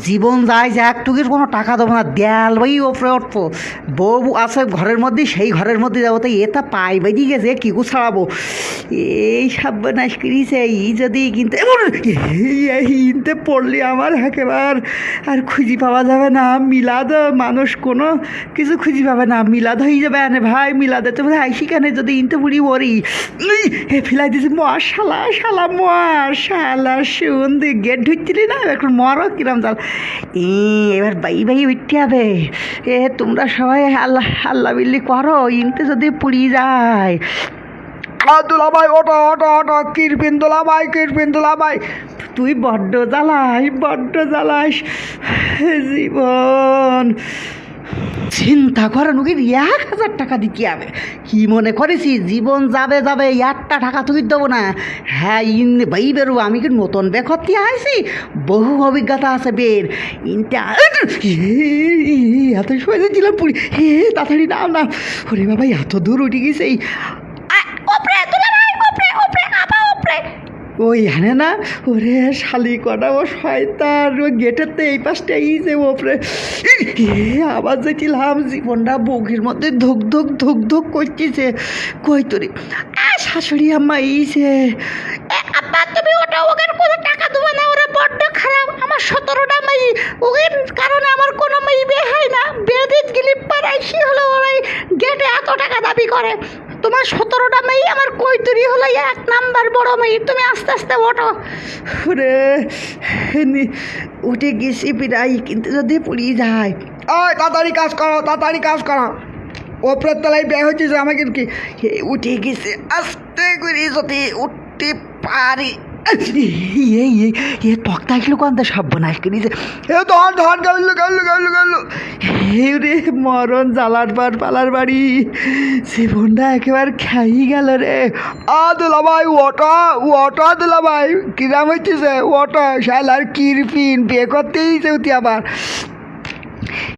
জীবন যায় যে একটুকুর কোনো টাকা দেবো না, দেয়াল ভাই ওপরে উঠবো। বউ আছে ঘরের মধ্যে, সেই ঘরের মধ্যে যাবো, তাই এটা পাই বেরিয়ে গেছে কিকু ছাড়াবো। এই সর্বনাশ করিছে এই যদি কিন্তু এমন ইনতে পড়লে আমার একেবার আর খুঁজি পাওয়া যাবে না। মিলাদ মানুষ কোনো কিছু খুঁজি পাবে না, মিলাদ হয়ে যাবে আনে ভাই। মিলাদে তো ভাই সেখানে যদি ইনতে বুড়ি মরি ফেলাই দিয়েছি মর শালা শালা মর শালা শুন দি গেট ঢুকছিলি না এখন মরো কিরম চাল এবার বাই বাই উঠতে হবে। তোমরা সবাই আল্লাহ আল্লাহ বিল্লি করো, ইনতে যদি পুড়ি যায়। দুলা ভাই ওটো ওটো ওটো, কিরপিন দোলা ভাই, কিরপিন দোলা ভাই। তুই বড্ড জ্বালাস জীবন। চিন্তা করেন ওকে 1,000 টাকা দিতে হবে, কি মনে করেছি জীবন যাবে যাবে, একটা টাকা তুই দেবো না। হ্যাঁ ইন ভাই বেরো, আমি কি নতুন বেখতি আইছি, বহু অভিজ্ঞতা আছে বের। ইনটা এত সময় ছিলাম পুরি, তাড়াতাড়ি নাও না। ওরে বাবা এত দূর উঠে গেছে এই ওই হানে না। ওরে শালি কটা ও শয়তান, ও গেটের এই পাশটা এই যে ওপরে আবার যেছিলাম, জীবনটা বুকের মধ্যে ধুক ধুক ধুক ধুক করতেছে। কই তোরে শাশুড়ি আম্মা এইছে। আব্বা তুমি ওটা ওদের কোনো টাকা দেবো না, ওরা বড্ড খারাপ। আমার 17টা মেয়ে, ওদের কারণে আমার কোনো মেয়ে বিয়ে হয় না। বেদিত গিলি পাড়াইছি হলো ওরাই গেটে এত টাকা দাবি করে। তোমার 17টা মেয়ে, আমার কৈতরি হলো 1 নাম্বার বড় মেয়ে। তুমি আস্তে আস্তে ওঠো রে। উঠে গেছি প্রায়, কিন্তু যদি পুড়িয়ে যায়। ওই তাড়াতাড়ি কাজ করো, তাড়াতাড়ি কাজ করো। ওপরের তলায় ব্যয় হচ্ছে যে আমাকে কি উঠে গেছে। আস্তে করে যদি উঠতে পারি। তক্তা আসলো কোনটা সর্বনাশ করেছে। রে মরণ জ্বালার পার পালার বাড়ি, জীবনটা একেবারে খাই গেল রে। দুলা ভাই ওটা ওটা দুলা ভাই কিরাম হইতেছে ওটা শালার কিরপিন বিয়ে করতেই চৌতি আবার